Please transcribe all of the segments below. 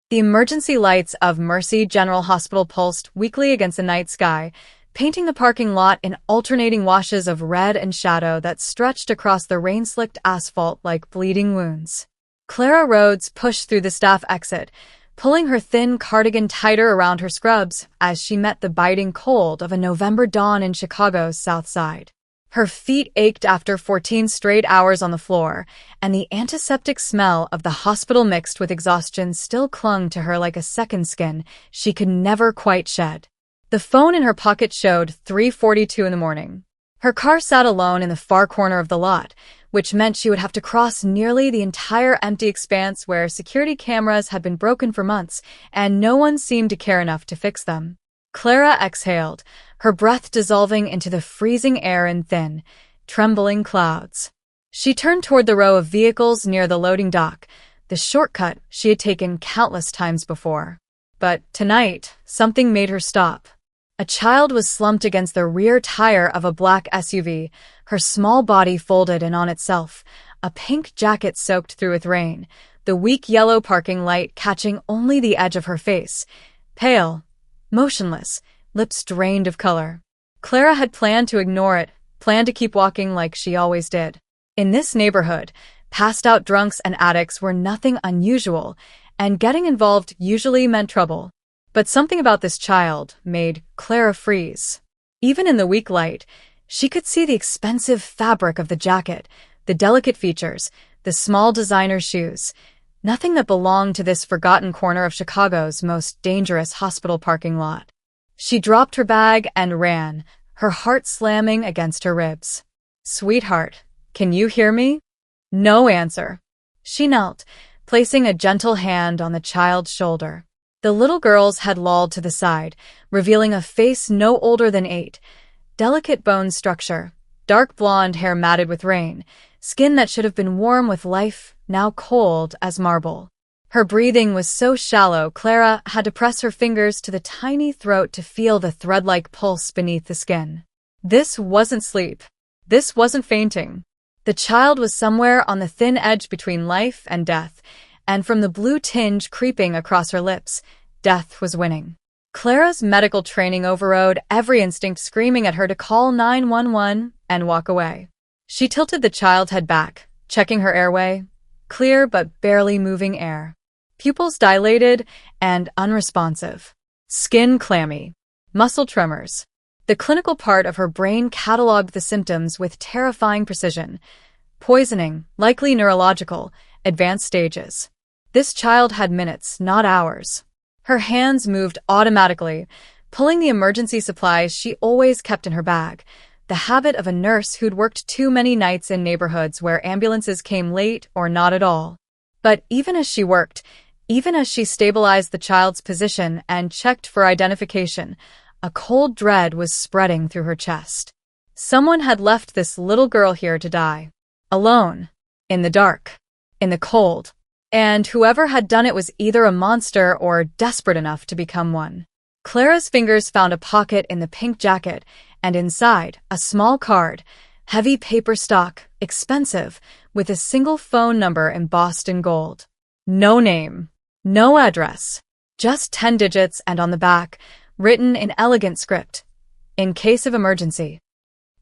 The emergency lights of Mercy General Hospital pulsed weakly against the night sky, painting the parking lot in alternating washes of red and shadow that stretched across the rain-slicked asphalt like bleeding wounds. Clara Rhodes pushed through the staff exit, pulling her thin cardigan tighter around her scrubs as she met the biting cold of a November dawn in Chicago's South Side. Her feet ached after 14 straight hours on the floor, and the antiseptic smell of the hospital mixed with exhaustion still clung to her like a second skin she could never quite shed. The phone in her pocket showed 3:42 in the morning. Her car sat alone in the far corner of the lot, which meant she would have to cross nearly the entire empty expanse where security cameras had been broken for months, and no one seemed to care enough to fix them. Clara exhaled, her breath dissolving into the freezing air in thin, trembling clouds. She turned toward the row of vehicles near the loading dock, the shortcut she had taken countless times before. But tonight, something made her stop. A child was slumped against the rear tire of a black SUV, her small body folded in on itself, a pink jacket soaked through with rain, the weak yellow parking light catching only the edge of her face. Pale, motionless, lips drained of color. Clara had planned to ignore it, planned to keep walking like she always did. In this neighborhood, passed-out drunks and addicts were nothing unusual, and getting involved usually meant trouble. But something about this child made Clara freeze. Even in the weak light, she could see the expensive fabric of the jacket, the delicate features, the small designer shoes. Nothing that belonged to this forgotten corner of Chicago's most dangerous hospital parking lot. She dropped her bag and ran, her heart slamming against her ribs. "Sweetheart, can you hear me?" No answer. She knelt, placing a gentle hand on the child's shoulder. The little girls had lolled to the side, revealing a face no older than 8. Delicate bone structure, dark blonde hair matted with rain, skin that should have been warm with life, now cold as marble. Her breathing was so shallow, Clara had to press her fingers to the tiny throat to feel the thread-like pulse beneath the skin. This wasn't sleep. This wasn't fainting. The child was somewhere on the thin edge between life and death, and from the blue tinge creeping across her lips, death was winning. Clara's medical training overrode every instinct screaming at her to call 911 and walk away. She tilted the child's head back, checking her airway. Clear but barely moving air. Pupils dilated and unresponsive. Skin clammy. Muscle tremors. The clinical part of her brain cataloged the symptoms with terrifying precision. Poisoning, likely neurological, advanced stages. This child had minutes, not hours. Her hands moved automatically, pulling the emergency supplies she always kept in her bag, the habit of a nurse who'd worked too many nights in neighborhoods where ambulances came late or not at all. But even as she worked, even as she stabilized the child's position and checked for identification, a cold dread was spreading through her chest. Someone had left this little girl here to die. Alone. In the dark. In the cold. And whoever had done it was either a monster or desperate enough to become one. Clara's fingers found a pocket in the pink jacket, and inside, a small card, heavy paper stock, expensive, with a single phone number embossed in gold. No name. No address. Just 10 digits, and on the back, written in elegant script, "In case of emergency."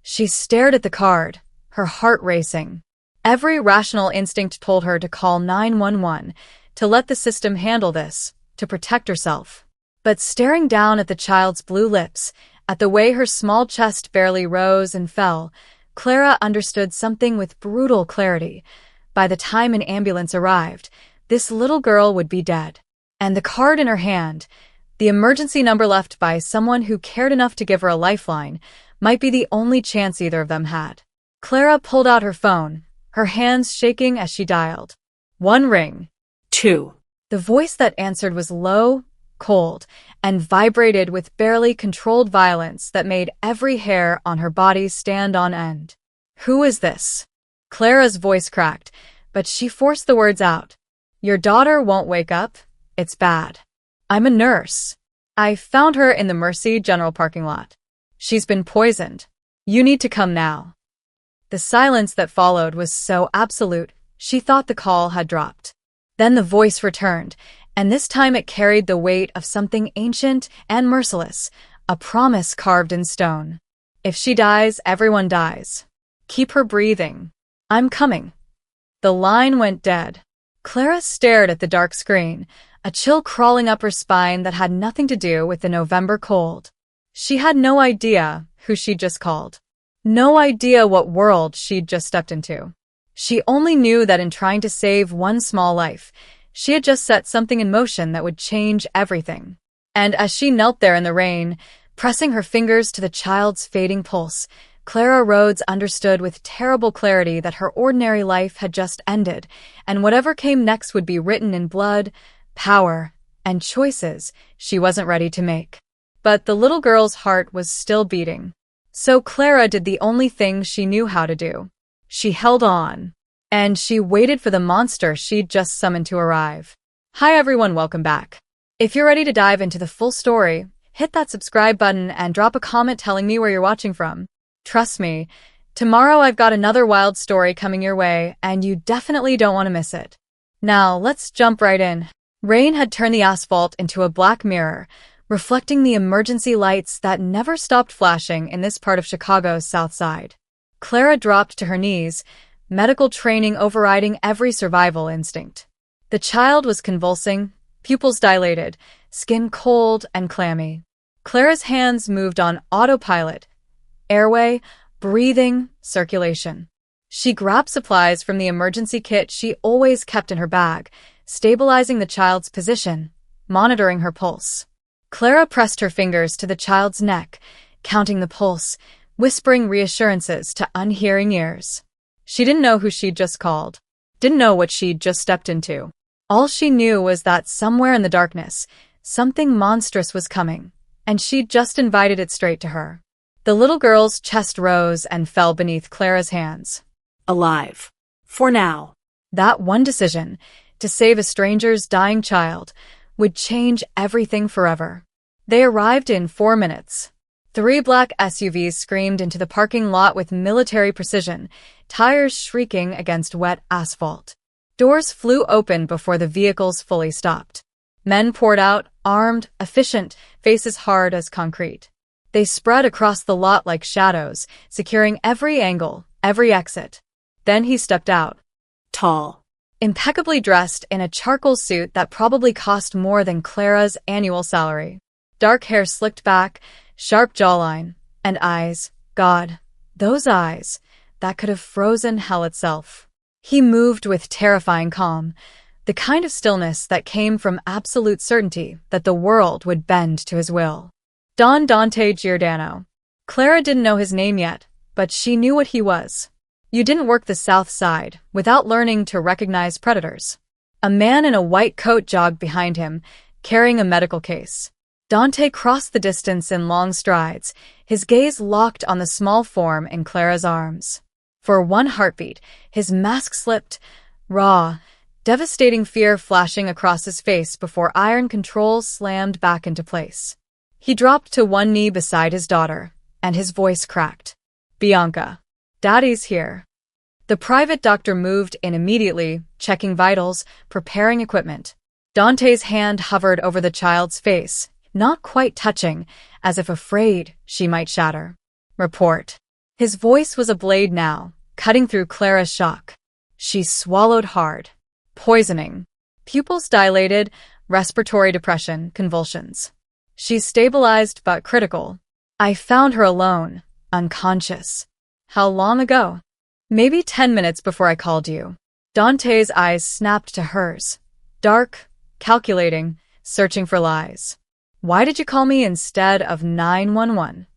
She stared at the card, her heart racing. Every rational instinct told her to call 911, to let the system handle this, to protect herself. But staring down at the child's blue lips, at the way her small chest barely rose and fell, Clara understood something with brutal clarity. By the time an ambulance arrived, this little girl would be dead. And the card in her hand, the emergency number left by someone who cared enough to give her a lifeline, might be the only chance either of them had. Clara pulled out her phone, her hands shaking as she dialed. 1 ring. 2. The voice that answered was low, cold, and vibrated with barely controlled violence that made every hair on her body stand on end. "Who is this?" Clara's voice cracked, but she forced the words out. "Your daughter won't wake up. It's bad. I'm a nurse. I found her in the Mercy General parking lot. She's been poisoned. You need to come now." The silence that followed was so absolute, she thought the call had dropped. Then the voice returned, And this time it carried the weight of something ancient and merciless, a promise carved in stone. If she dies, everyone dies. Keep her breathing. I'm coming. The line went dead. Clara stared at the dark screen, a chill crawling up her spine that had nothing to do with the November cold. She had no idea who she'd just called. No idea what world she'd just stepped into. She only knew that in trying to save one small life, she had just set something in motion that would change everything. And as she knelt there in the rain, pressing her fingers to the child's fading pulse, Clara Rhodes understood with terrible clarity that her ordinary life had just ended, and whatever came next would be written in blood, power, and choices she wasn't ready to make. But the little girl's heart was still beating. So Clara did the only thing she knew how to do. She held on. And she waited for the monster she'd just summoned to arrive. Hi everyone, welcome back. If you're ready to dive into the full story, hit that subscribe button and drop a comment telling me where you're watching from. Trust me, tomorrow I've got another wild story coming your way, and you definitely don't want to miss it. Now, let's jump right in. Rain had turned the asphalt into a black mirror, reflecting the emergency lights that never stopped flashing in this part of Chicago's South Side. Clara dropped to her knees, medical training overriding every survival instinct. The child was convulsing, pupils dilated, skin cold and clammy. Clara's hands moved on autopilot. Airway, breathing, circulation. She grabbed supplies from the emergency kit she always kept in her bag, stabilizing the child's position, monitoring her pulse. Clara pressed her fingers to the child's neck, counting the pulse, whispering reassurances to unhearing ears. She didn't know who she'd just called, didn't know what she'd just stepped into. All she knew was that somewhere in the darkness, something monstrous was coming, and she'd just invited it straight to her. The little girl's chest rose and fell beneath Clara's hands. Alive. For now. That one decision, to save a stranger's dying child, would change everything forever. They arrived in 4 minutes. 3 black SUVs screamed into the parking lot with military precision, tires shrieking against wet asphalt. Doors flew open before the vehicles fully stopped. Men poured out, armed, efficient, faces hard as concrete. They spread across the lot like shadows, securing every angle, every exit. Then he stepped out. Tall. Impeccably dressed in a charcoal suit that probably cost more than Clara's annual salary. Dark hair slicked back, sharp jawline, and eyes. God, those eyes, that could have frozen hell itself. He moved with terrifying calm, the kind of stillness that came from absolute certainty that the world would bend to his will. Dante Giordano. Clara didn't know his name yet, but she knew what he was. You didn't work the South Side without learning to recognize predators. A man in a white coat jogged behind him, carrying a medical case. Dante crossed the distance in long strides, his gaze locked on the small form in Clara's arms. For one heartbeat, his mask slipped, raw, devastating fear flashing across his face before iron controls slammed back into place. He dropped to one knee beside his daughter, and his voice cracked. Bianca. Daddy's here. The private doctor moved in immediately, checking vitals, preparing equipment. Dante's hand hovered over the child's face, not quite touching, as if afraid she might shatter. Report. His voice was a blade now, cutting through Clara's shock. She swallowed hard. Poisoning. Pupils dilated, respiratory depression, convulsions. She's stabilized but critical. I found her alone, unconscious. How long ago? Maybe 10 minutes before I called you. Dante's eyes snapped to hers. Dark, calculating, searching for lies. Why did you call me instead of 911?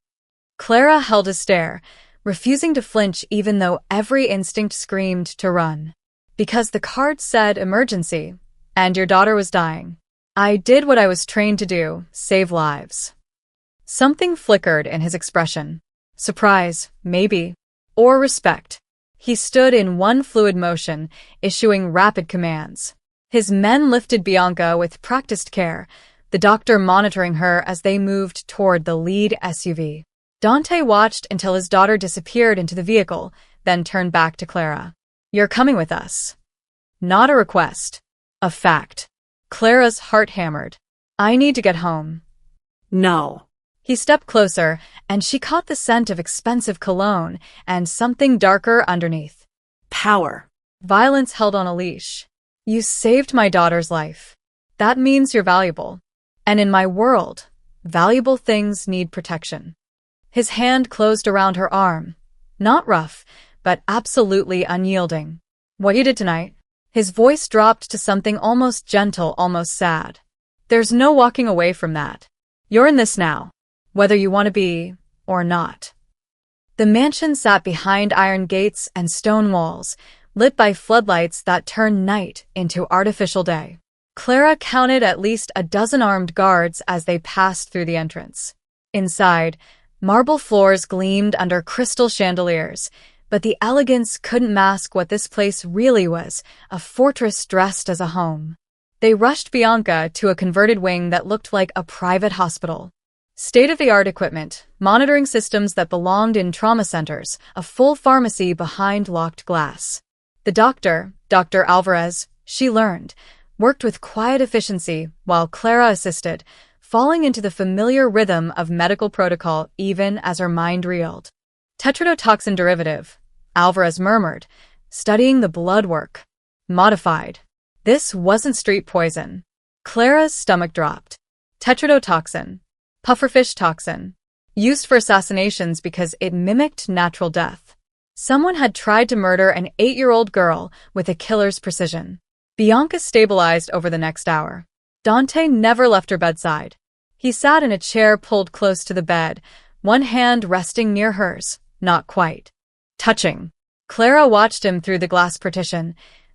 Clara held a stare, refusing to flinch even though every instinct screamed to run. Because the card said emergency, and your daughter was dying. I did what I was trained to do, save lives. Something flickered in his expression. Surprise, maybe. Or respect. He stood in one fluid motion, issuing rapid commands. His men lifted Bianca with practiced care, the doctor monitoring her as they moved toward the lead SUV. Dante watched until his daughter disappeared into the vehicle, then turned back to Clara. You're coming with us. Not a request. A fact. Clara's heart hammered. I need to get home. No. He stepped closer, and she caught the scent of expensive cologne and something darker underneath. Power. Violence held on a leash. You saved my daughter's life. That means you're valuable. And in my world, valuable things need protection. His hand closed around her arm. Not rough, but absolutely unyielding. What you did tonight? His voice dropped to something almost gentle, almost sad. There's no walking away from that. You're in this now, whether you want to be or not. The mansion sat behind iron gates and stone walls, lit by floodlights that turned night into artificial day. Clara counted at least a dozen armed guards as they passed through the entrance. Inside, marble floors gleamed under crystal chandeliers, but the elegance couldn't mask what this place really was, a fortress dressed as a home. They rushed Bianca to a converted wing that looked like a private hospital. State-of-the-art equipment, monitoring systems that belonged in trauma centers, a full pharmacy behind locked glass. The doctor, Dr. Alvarez, she learned, worked with quiet efficiency while Clara assisted, falling into the familiar rhythm of medical protocol even as her mind reeled. Tetrodotoxin derivative, Alvarez murmured, studying the blood work. Modified. This wasn't street poison. Clara's stomach dropped. Tetrodotoxin. Pufferfish toxin. Used for assassinations because it mimicked natural death. Someone had tried to murder an 8-year-old girl with a killer's precision. Bianca stabilized over the next hour. Dante never left her bedside. He sat in a chair pulled close to the bed, one hand resting near hers, not quite touching. Clara watched him through the glass partition.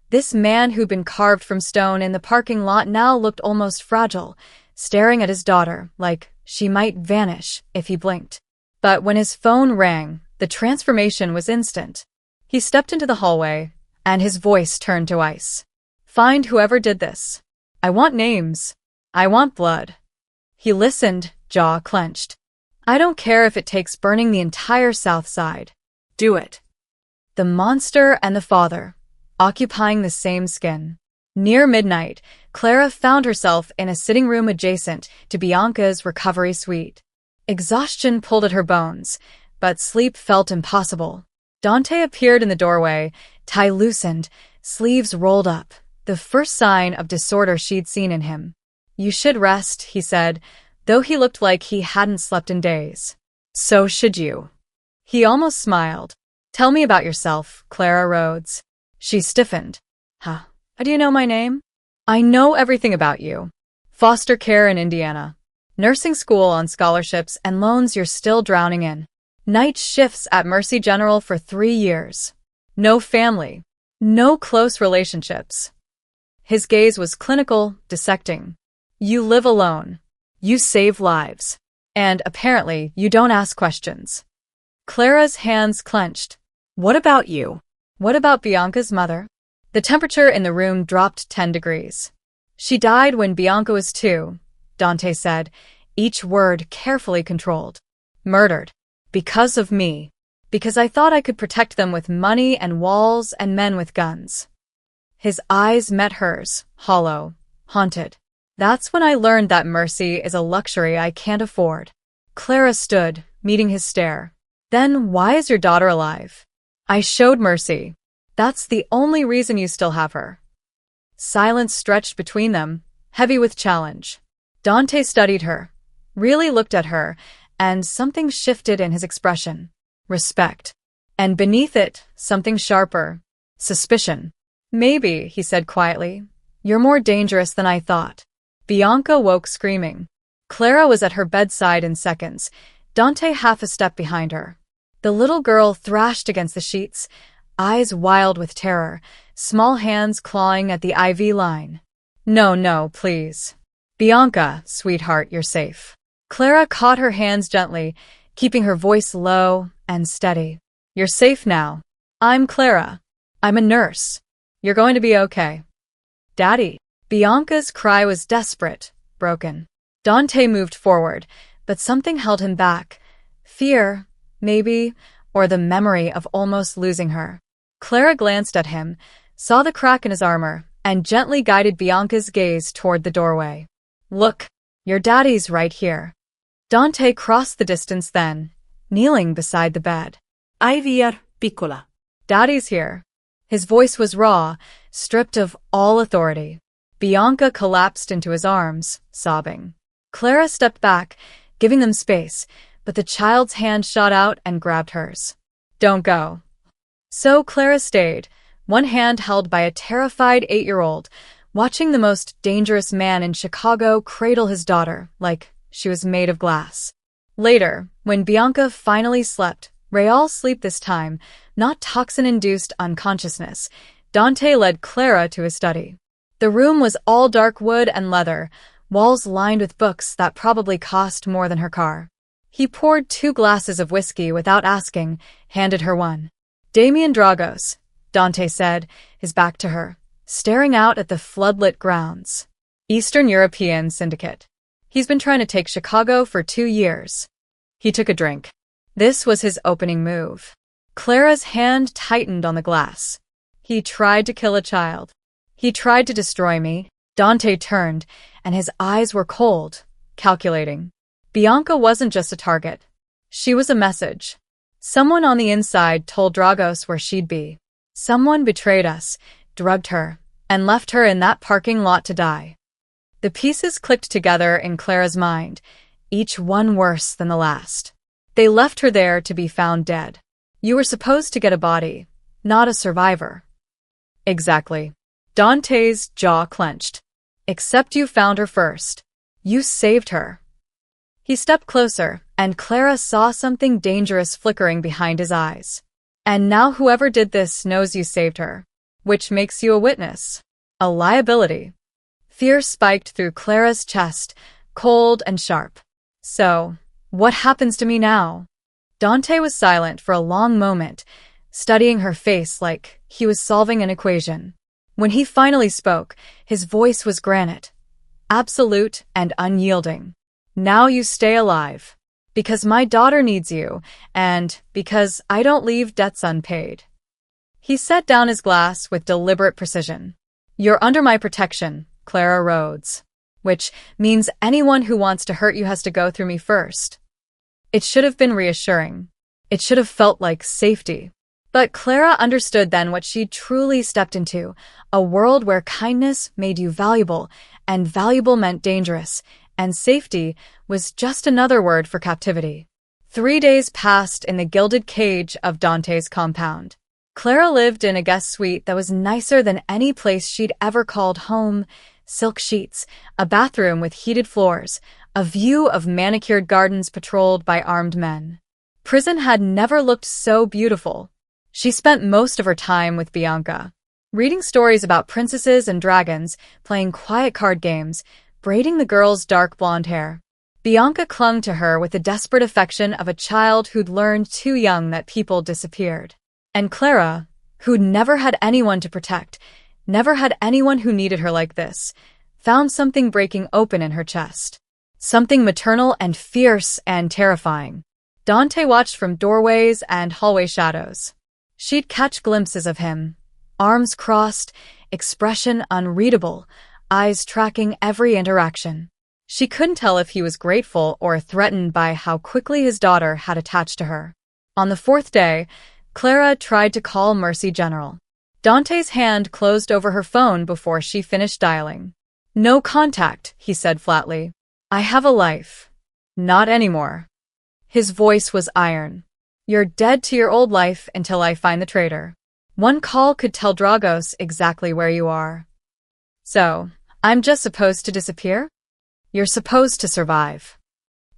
This man who'd been carved from stone in the parking lot now looked almost fragile, staring at his daughter like she might vanish if he blinked. But when his phone rang, the transformation was instant. He stepped into the hallway, and his voice turned to ice. Find whoever did this. I want names. I want blood. He listened, jaw clenched. I don't care if it takes burning the entire South Side. Do it. The monster and the father, occupying the same skin. Near midnight, Clara found herself in a sitting room adjacent to Bianca's recovery suite. Exhaustion pulled at her bones, but sleep felt impossible. Dante appeared in the doorway, tie loosened, sleeves rolled up, the first sign of disorder she'd seen in him. You should rest, he said, though he looked like he hadn't slept in days. So should you. He almost smiled. Tell me about yourself, Clara Rhodes. She stiffened. Huh? Do you know my name? I know everything about you. Foster care in Indiana. Nursing school on scholarships and loans you're still drowning in. Night shifts at Mercy General for 3 years. No family. No close relationships. His gaze was clinical, dissecting. You live alone. You save lives. And apparently, you don't ask questions. Clara's hands clenched. What about you? What about Bianca's mother? The temperature in the room dropped 10 degrees. She died when Bianca was 2, Dante said, each word carefully controlled. Murdered. Because of me. Because I thought I could protect them with money and walls and men with guns. His eyes met hers, hollow, haunted. That's when I learned that mercy is a luxury I can't afford. Clara stood, meeting his stare. Then why is your daughter alive? I showed mercy. That's the only reason you still have her. Silence stretched between them, heavy with challenge. Dante studied her, really looked at her, and something shifted in his expression. Respect. And beneath it, something sharper. Suspicion. Maybe, he said quietly. You're more dangerous than I thought. Bianca woke screaming. Clara was at her bedside in seconds, Dante half a step behind her. The little girl thrashed against the sheets, eyes wild with terror, small hands clawing at the IV line. No, please. Bianca, sweetheart, you're safe. Clara caught her hands gently, keeping her voice low and steady. You're safe now. I'm Clara. I'm a nurse. You're going to be okay. Daddy. Bianca's cry was desperate, broken. Dante moved forward, but something held him back. Fear, maybe, or the memory of almost losing her. Clara glanced at him, saw the crack in his armor, and gently guided Bianca's gaze toward the doorway. Look, your daddy's right here. Dante crossed the distance then, kneeling beside the bed. Ai via, piccola. Daddy's here. His voice was raw, stripped of all authority. Bianca collapsed into his arms, sobbing. Clara stepped back, giving them space, but the child's hand shot out and grabbed hers. Don't go. So Clara stayed, one hand held by a terrified 8-year-old, watching the most dangerous man in Chicago cradle his daughter like she was made of glass. Later, when Bianca finally slept, real sleep this time, not toxin-induced unconsciousness, Dante led Clara to his study. The room was all dark wood and leather, walls lined with books that probably cost more than her car. He poured 2 glasses of whiskey without asking, handed her one. Damian Dragos, Dante said, his back to her, staring out at the floodlit grounds. Eastern European syndicate. He's been trying to take Chicago for 2 years. He took a drink. This was his opening move. Clara's hand tightened on the glass. He tried to kill a child. He tried to destroy me. Dante turned, and his eyes were cold, calculating. Bianca wasn't just a target. She was a message. Someone on the inside told Dragos where she'd be. Someone betrayed us, drugged her, and left her in that parking lot to die. The pieces clicked together in Clara's mind, each one worse than the last. They left her there to be found dead. You were supposed to get a body, not a survivor. Exactly. Dante's jaw clenched. Except you found her first. You saved her. He stepped closer, and Clara saw something dangerous flickering behind his eyes. And now whoever did this knows you saved her, which makes you a witness. A liability. Fear spiked through Clara's chest, cold and sharp. So, what happens to me now? Dante was silent for a long moment, studying her face like he was solving an equation. When he finally spoke, his voice was granite, absolute and unyielding. Now you stay alive. Because my daughter needs you, and because I don't leave debts unpaid. He set down his glass with deliberate precision. You're under my protection, Clara Rhodes. Which means anyone who wants to hurt you has to go through me first. It should have been reassuring. It should have felt like safety. But Clara understood then what she'd truly stepped into, a world where kindness made you valuable, and valuable meant dangerous, and safety was just another word for captivity. 3 days passed in the gilded cage of Dante's compound. Clara lived in a guest suite that was nicer than any place she'd ever called home. Silk sheets, a bathroom with heated floors, a view of manicured gardens patrolled by armed men. Prison had never looked so beautiful. She spent most of her time with Bianca, reading stories about princesses and dragons, playing quiet card games, braiding the girl's dark blonde hair. Bianca clung to her with the desperate affection of a child who'd learned too young that people disappeared. And Clara, who'd never had anyone to protect, never had anyone who needed her like this, found something breaking open in her chest. Something maternal and fierce and terrifying. Dante watched from doorways and hallway shadows. She'd catch glimpses of him, arms crossed, expression unreadable, eyes tracking every interaction. She couldn't tell if he was grateful or threatened by how quickly his daughter had attached to her. On the 4th day, Clara tried to call Mercy General. Dante's hand closed over her phone before she finished dialing. No contact, he said flatly. I have a life. Not anymore. His voice was iron. You're dead to your old life until I find the traitor. One call could tell Dragos exactly where you are. So, I'm just supposed to disappear? You're supposed to survive.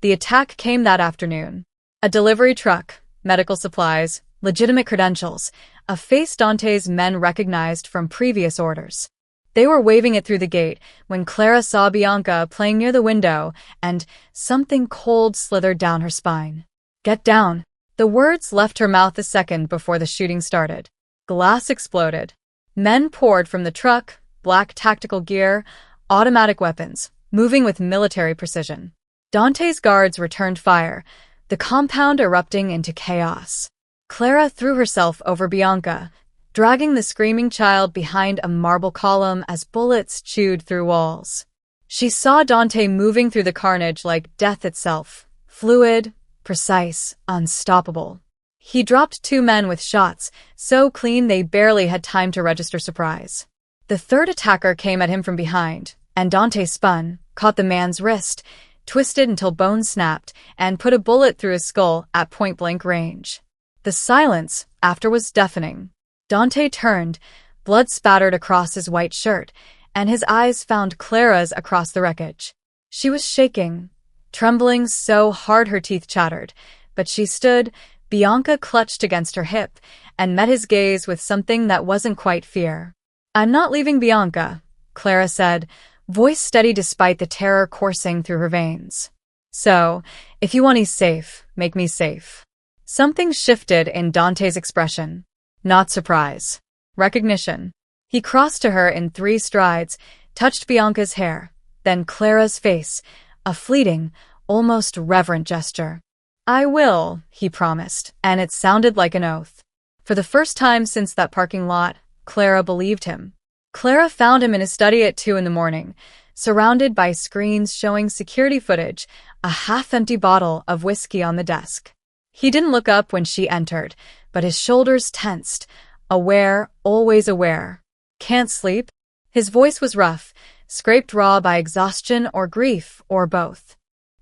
The attack came that afternoon. A delivery truck, medical supplies, legitimate credentials, a face Dante's men recognized from previous orders. They were waving it through the gate when Clara saw Bianca playing near the window, and something cold slithered down her spine. Get down. The words left her mouth a second before the shooting started. Glass exploded. Men poured from the truck, black tactical gear, automatic weapons, moving with military precision. Dante's guards returned fire, the compound erupting into chaos. Clara threw herself over Bianca, dragging the screaming child behind a marble column as bullets chewed through walls. She saw Dante moving through the carnage like death itself, fluid, precise, unstoppable. He dropped 2 men with shots, so clean they barely had time to register surprise. The third attacker came at him from behind, and Dante spun, caught the man's wrist, twisted until bones snapped, and put a bullet through his skull at point-blank range. The silence after was deafening. Dante turned, blood spattered across his white shirt, and his eyes found Clara's across the wreckage. She was shaking, trembling so hard her teeth chattered, but she stood, Bianca clutched against her hip, and met his gaze with something that wasn't quite fear. "I'm not leaving Bianca," Clara said, voice steady despite the terror coursing through her veins. "So, if you want me safe, make me safe." Something shifted in Dante's expression. Not surprise. Recognition. He crossed to her in 3 strides, touched Bianca's hair, then Clara's face, a fleeting, almost reverent gesture. "I will," he promised, and it sounded like an oath. For the first time since that parking lot, Clara believed him. Clara found him in his study at 2 in the morning, surrounded by screens showing security footage, a half-empty bottle of whiskey on the desk. He didn't look up when she entered, but his shoulders tensed, aware, always aware. "Can't sleep?" His voice was rough, scraped raw by exhaustion or grief, or both.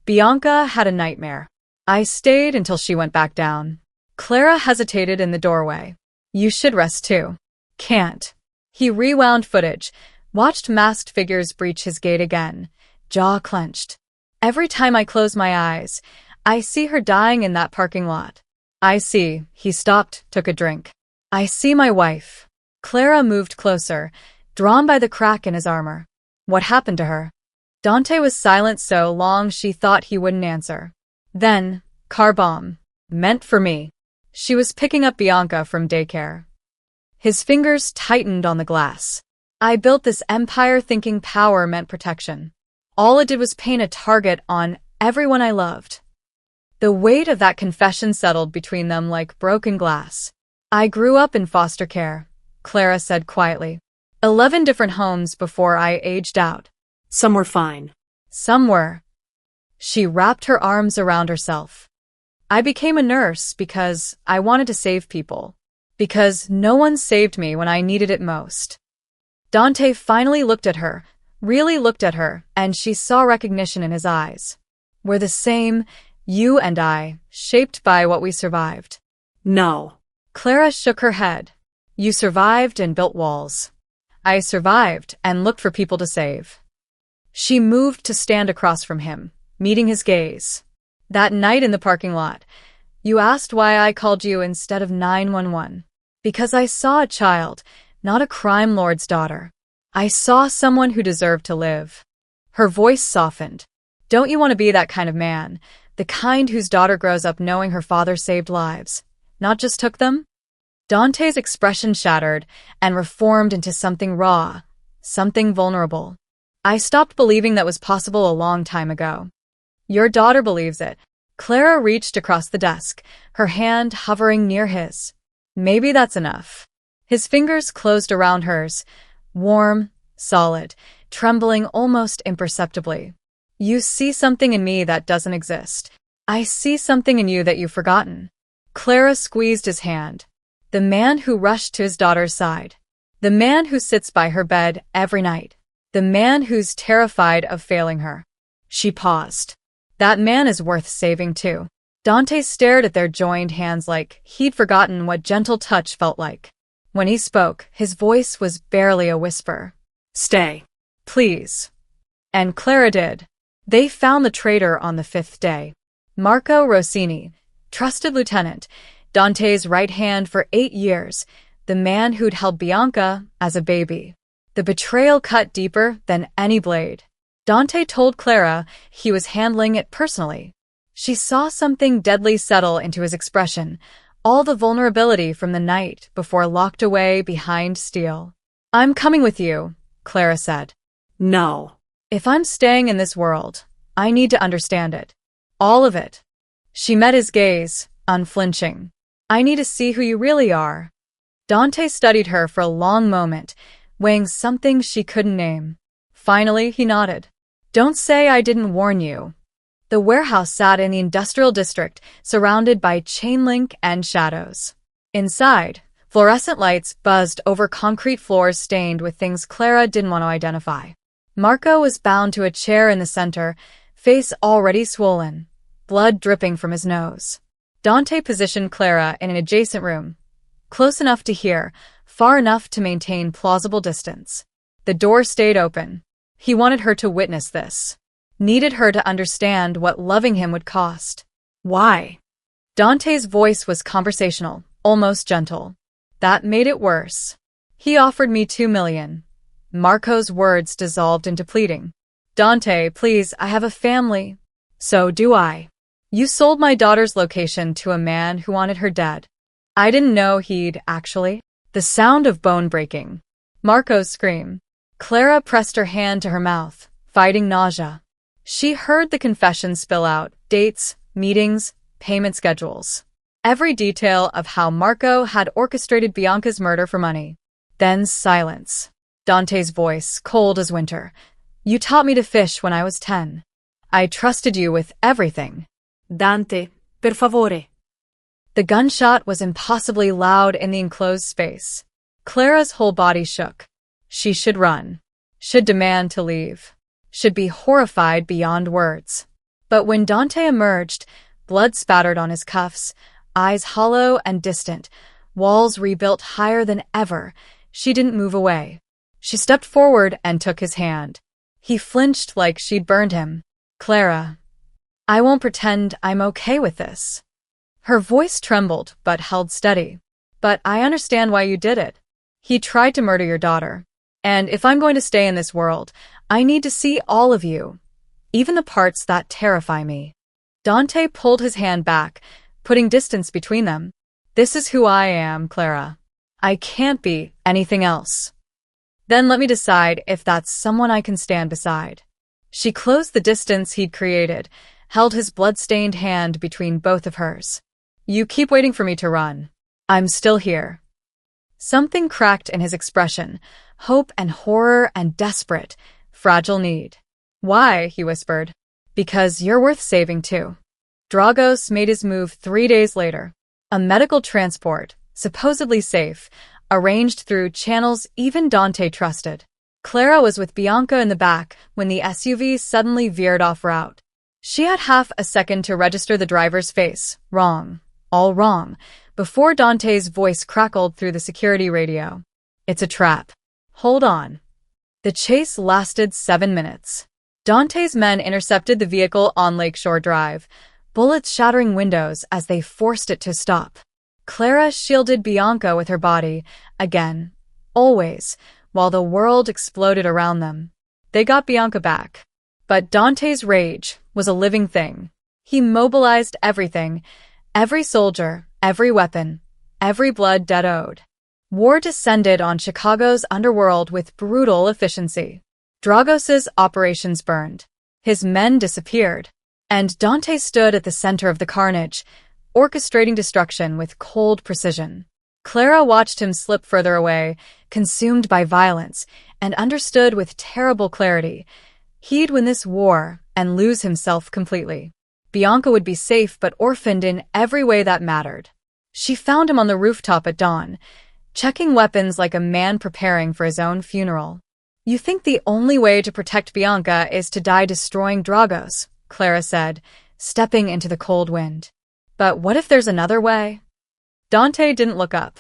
Bianca had a nightmare. "I stayed until she went back down." Clara hesitated in the doorway. "You should rest too." "Can't." He rewound footage, watched masked figures breach his gate again, jaw clenched. "Every time I close my eyes, I see her dying in that parking lot. I see," he stopped, took a drink. "I see my wife." Clara moved closer, drawn by the crack in his armor. "What happened to her?" Dante was silent so long she thought he wouldn't answer. Then, "Car bomb. Meant for me." She was picking up Bianca from daycare. His fingers tightened on the glass. "I built this empire thinking power meant protection. All it did was paint a target on everyone I loved." The weight of that confession settled between them like broken glass. "I grew up in foster care," Clara said quietly. 11 different homes before I aged out. Some were fine. Some were. She wrapped her arms around herself. "I became a nurse because I wanted to save people. Because no one saved me when I needed it most." Dante finally looked at her, really looked at her, and she saw recognition in his eyes. "We're the same, you and I, shaped by what we survived." No. Clara shook her head. "You survived and built walls. I survived and looked for people to save." She moved to stand across from him, meeting his gaze. "That night in the parking lot, you asked why I called you instead of 911. Because I saw a child, not a crime lord's daughter. I saw someone who deserved to live." Her voice softened. "Don't you want to be that kind of man, the kind whose daughter grows up knowing her father saved lives, not just took them?" Dante's expression shattered and reformed into something raw, something vulnerable. "I stopped believing that was possible a long time ago." "Your daughter believes it." Clara reached across the desk, her hand hovering near his. "Maybe that's enough." His fingers closed around hers, warm, solid, trembling almost imperceptibly. "You see something in me that doesn't exist. I see something in you that you've forgotten." Clara squeezed his hand. "The man who rushed to his daughter's side. The man who sits by her bed every night. The man who's terrified of failing her." She paused. "That man is worth saving too." Dante stared at their joined hands like he'd forgotten what gentle touch felt like. When he spoke, his voice was barely a whisper. "Stay. Please." And Clara did. They found the traitor on the 5th day. Marco Rossini, trusted lieutenant, Dante's right hand for 8 years, the man who'd held Bianca as a baby. The betrayal cut deeper than any blade. Dante told Clara he was handling it personally. She saw something deadly settle into his expression, all the vulnerability from the night before locked away behind steel. "I'm coming with you," Clara said. No. "If I'm staying in this world, I need to understand it. All of it." She met his gaze, unflinching. "I need to see who you really are." Dante studied her for a long moment, weighing something she couldn't name. Finally, he nodded. Don't say I didn't warn you. The warehouse sat in the industrial district, surrounded by chain link and shadows. Inside, fluorescent lights buzzed over concrete floors stained with things Clara didn't want to identify. Marco was bound to a chair in the center, face already swollen, blood dripping from his nose. Dante positioned Clara in an adjacent room, close enough to hear, far enough to maintain plausible distance. The door stayed open. He wanted her to witness this. Needed her to understand what loving him would cost. Why? Dante's voice was conversational, almost gentle. That made it worse. He offered me $2 million. Marco's words dissolved into pleading. Dante, please, I have a family. So do I. You sold my daughter's location to a man who wanted her dead. I didn't know he'd, actually. The sound of bone breaking. Marco's scream. Clara pressed her hand to her mouth, fighting nausea. She heard the confession spill out, dates, meetings, payment schedules. Every detail of how Marco had orchestrated Bianca's murder for money. Then silence. Dante's voice, cold as winter. You taught me to fish when I was 10. I trusted you with everything. Dante, per favore. The gunshot was impossibly loud in the enclosed space. Clara's whole body shook. She should run. Should demand to leave. Should be horrified beyond words. But when Dante emerged, blood spattered on his cuffs, eyes hollow and distant, walls rebuilt higher than ever, she didn't move away. She stepped forward and took his hand. He flinched like she'd burned him. Clara, I won't pretend I'm okay with this. Her voice trembled but held steady. But I understand why you did it. He tried to murder your daughter. And if I'm going to stay in this world, I need to see all of you, even the parts that terrify me. Dante pulled his hand back, putting distance between them. This is who I am, Clara. I can't be anything else. Then let me decide if that's someone I can stand beside. She closed the distance he'd created, held his blood-stained hand between both of hers. You keep waiting for me to run. I'm still here. Something cracked in his expression, hope and horror and desperate, fragile need. Why? He whispered. Because you're worth saving too. Dragos made his move 3 days later. A medical transport, supposedly safe, arranged through channels even Dante trusted. Clara was with Bianca in the back when the SUV suddenly veered off route. She had half a second to register the driver's face. Wrong. All wrong. Before Dante's voice crackled through the security radio. It's a trap. Hold on. The chase lasted 7 minutes. Dante's men intercepted the vehicle on Lakeshore Drive, bullets shattering windows as they forced it to stop. Clara shielded Bianca with her body, again, always, while the world exploded around them. They got Bianca back. But Dante's rage was a living thing. He mobilized everything, every soldier, every weapon, every blood debt owed. War descended on Chicago's underworld with brutal efficiency. Dragos's operations burned. His men disappeared. And Dante stood at the center of the carnage, orchestrating destruction with cold precision. Clara watched him slip further away, consumed by violence, and understood with terrible clarity. He'd win this war and lose himself completely. Bianca would be safe but orphaned in every way that mattered. She found him on the rooftop at dawn, checking weapons like a man preparing for his own funeral. You think the only way to protect Bianca is to die destroying Dragos, Clara said, stepping into the cold wind. But what if there's another way? Dante didn't look up.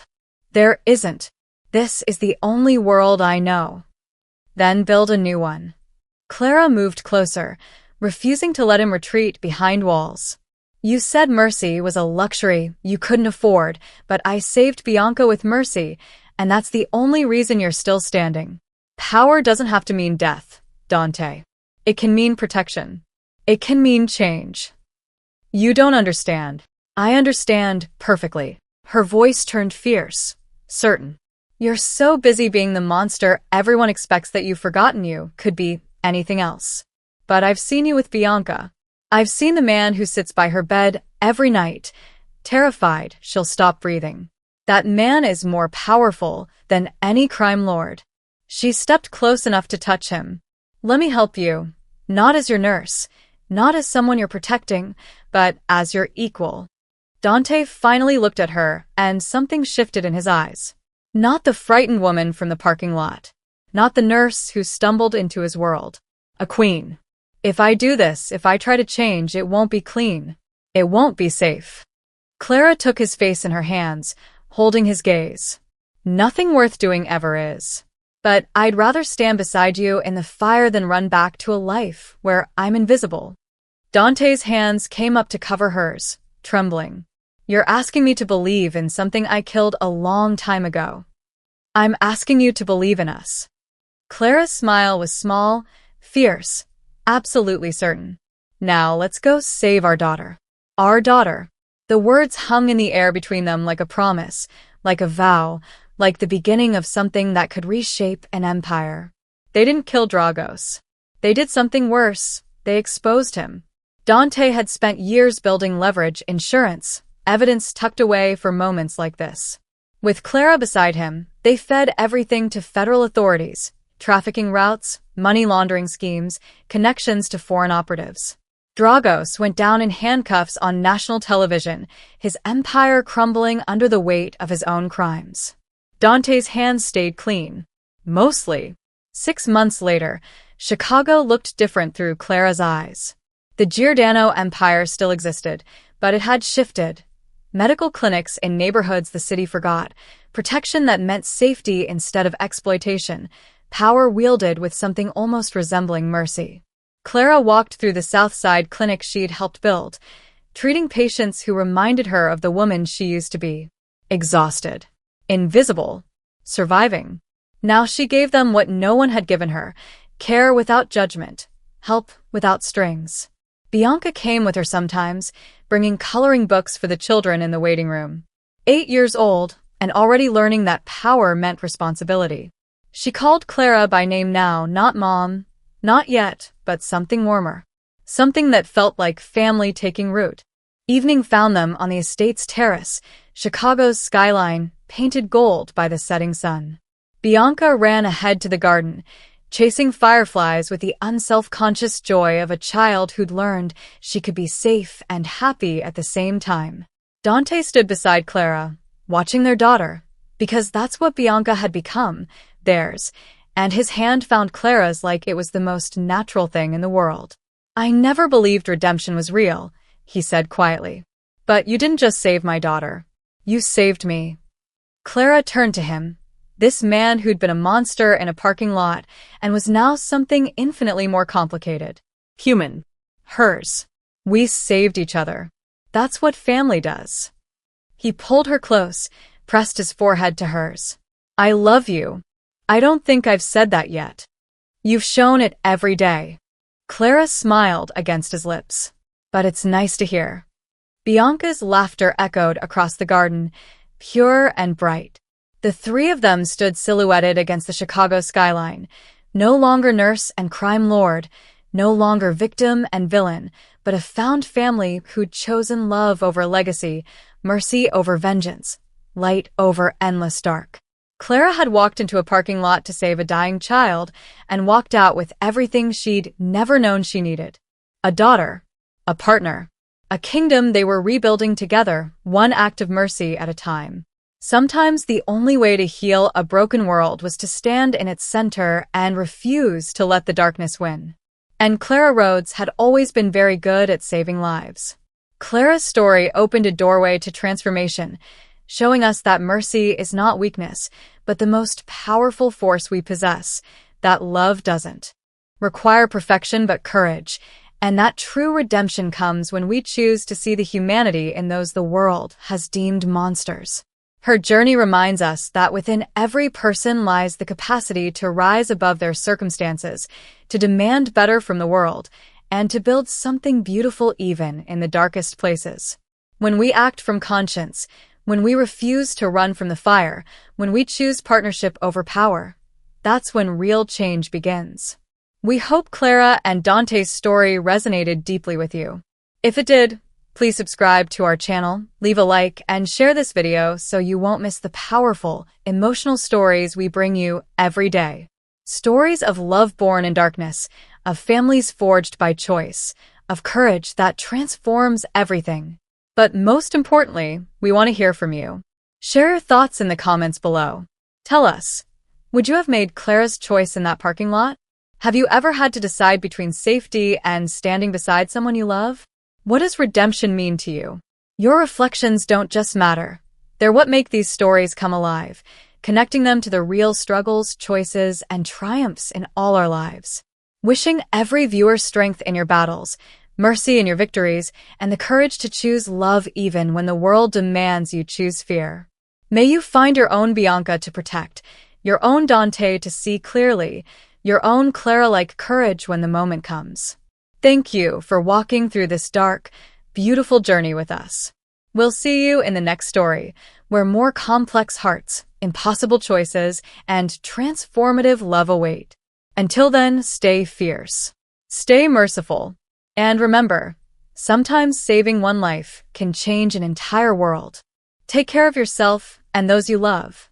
There isn't. This is the only world I know. Then build a new one. Clara moved closer, refusing to let him retreat behind walls. You said mercy was a luxury you couldn't afford, but I saved Bianca with mercy, and that's the only reason you're still standing. Power doesn't have to mean death, Dante. It can mean protection. It can mean change. You don't understand. I understand perfectly. Her voice turned fierce, certain. You're so busy being the monster everyone expects that you've forgotten you could be anything else. But I've seen you with Bianca. I've seen the man who sits by her bed every night, terrified she'll stop breathing. That man is more powerful than any crime lord. She stepped close enough to touch him. Let me help you. Not as your nurse, not as someone you're protecting, but as your equal. Dante finally looked at her, and something shifted in his eyes. Not the frightened woman from the parking lot. Not the nurse who stumbled into his world. A queen. If I do this, if I try to change, it won't be clean. It won't be safe. Clara took his face in her hands, holding his gaze. Nothing worth doing ever is. But I'd rather stand beside you in the fire than run back to a life where I'm invisible. Dante's hands came up to cover hers, trembling. You're asking me to believe in something I killed a long time ago. I'm asking you to believe in us. Clara's smile was small, fierce, absolutely certain. Now let's go save our daughter. Our daughter. The words hung in the air between them like a promise, like a vow, like the beginning of something that could reshape an empire. They didn't kill Dragos. They did something worse. They exposed him. Dante had spent years building leverage, insurance, evidence tucked away for moments like this. With Clara beside him, they fed everything to federal authorities, trafficking routes, money laundering schemes, connections to foreign operatives. Dragos went down in handcuffs on national television, his empire crumbling under the weight of his own crimes. Dante's hands stayed clean. Mostly. 6 months later, Chicago looked different through Clara's eyes. The Giordano empire still existed, but it had shifted. Medical clinics in neighborhoods the city forgot, protection that meant safety instead of exploitation, power wielded with something almost resembling mercy. Clara walked through the South Side clinic she'd helped build, treating patients who reminded her of the woman she used to be. Exhausted. Invisible. Surviving. Now she gave them what no one had given her, care without judgment, help without strings. Bianca came with her sometimes, bringing coloring books for the children in the waiting room. 8 years old, and already learning that power meant responsibility. She called Clara by name now, not Mom, not yet, but something warmer. Something that felt like family taking root. Evening found them on the estate's terrace, Chicago's skyline, painted gold by the setting sun. Bianca ran ahead to the garden, chasing fireflies with the unself-conscious joy of a child who'd learned she could be safe and happy at the same time. Dante stood beside Clara, watching their daughter, because that's what Bianca had become, theirs, and his hand found Clara's like it was the most natural thing in the world. I never believed redemption was real, he said quietly. But you didn't just save my daughter. You saved me. Clara turned to him, this man who'd been a monster in a parking lot and was now something infinitely more complicated. Human. Hers. We saved each other. That's what family does. He pulled her close, pressed his forehead to hers. I love you. I don't think I've said that yet. You've shown it every day. Clara smiled against his lips. But it's nice to hear. Bianca's laughter echoed across the garden, pure and bright. The three of them stood silhouetted against the Chicago skyline, no longer nurse and crime lord, no longer victim and villain, but a found family who'd chosen love over legacy, mercy over vengeance, light over endless dark. Clara had walked into a parking lot to save a dying child and walked out with everything she'd never known she needed. A daughter, a partner, a kingdom they were rebuilding together, one act of mercy at a time. Sometimes the only way to heal a broken world was to stand in its center and refuse to let the darkness win. And Clara Rhodes had always been very good at saving lives. Clara's story opened a doorway to transformation, showing us that mercy is not weakness, but the most powerful force we possess, that love doesn't require perfection but courage, and that true redemption comes when we choose to see the humanity in those the world has deemed monsters. Her journey reminds us that within every person lies the capacity to rise above their circumstances, to demand better from the world, and to build something beautiful even in the darkest places. When we act from conscience, when we refuse to run from the fire, when we choose partnership over power, that's when real change begins. We hope Clara and Dante's story resonated deeply with you. If it did, Please subscribe to our channel, leave a like, and share this video so you won't miss the powerful, emotional stories we bring you every day. Stories of love born in darkness, of families forged by choice, of courage that transforms everything. But most importantly, we want to hear from you. Share your thoughts in the comments below. Tell us, would you have made Clara's choice in that parking lot? Have you ever had to decide between safety and standing beside someone you love? What does redemption mean to you? Your reflections don't just matter. They're what make these stories come alive, connecting them to the real struggles, choices, and triumphs in all our lives. Wishing every viewer strength in your battles, mercy in your victories, and the courage to choose love even when the world demands you choose fear. May you find your own Bianca to protect, your own Dante to see clearly, your own Clara-like courage when the moment comes. Thank you for walking through this dark, beautiful journey with us. We'll see you in the next story, where more complex hearts, impossible choices, and transformative love await. Until then, stay fierce, stay merciful, and remember, sometimes saving one life can change an entire world. Take care of yourself and those you love.